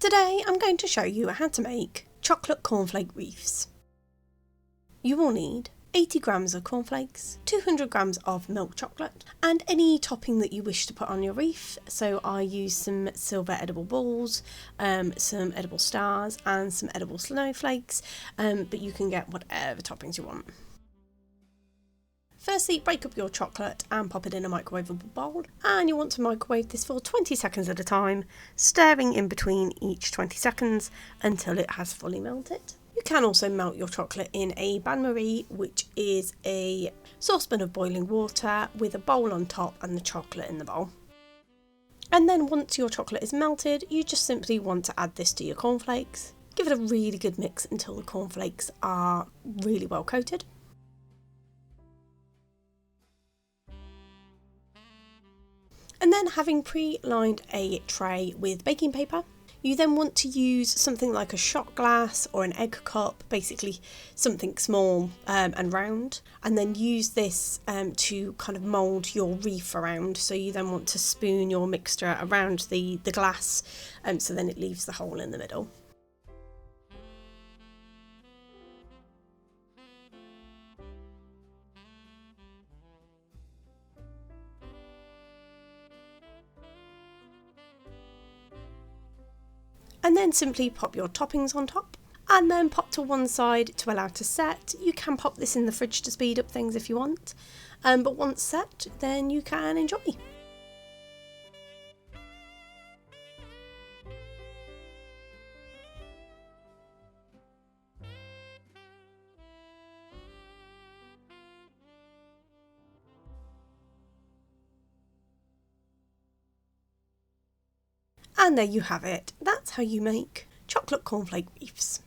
Today I'm going to show you how to make chocolate cornflake wreaths. You will need 80 grams of cornflakes, 200 grams of milk chocolate, and any topping that you wish to put on your wreath. So I use some silver edible balls, some edible stars and some edible snowflakes, but you can get whatever toppings you want. Firstly, break up your chocolate and pop it in a microwavable bowl, and you want to microwave this for 20 seconds at a time, stirring in between each 20 seconds until it has fully melted. You can also melt your chocolate in a bain-marie, which is a saucepan of boiling water with a bowl on top and the chocolate in the bowl. And then once your chocolate is melted, you just simply want to add this to your cornflakes. Give it a really good mix until the cornflakes are really well coated. And then, having pre-lined a tray with baking paper, you then want to use something like a shot glass or an egg cup, basically something small and round, and then use this to kind of mould your wreath around. So you then want to spoon your mixture around the glass, so then it leaves the hole in the middle. And then simply pop your toppings on top and then pop to one side to allow it to set. You can pop this in the fridge to speed up things if you want, but once set, then you can enjoy. And there you have it. That's how you make chocolate cornflake wreaths.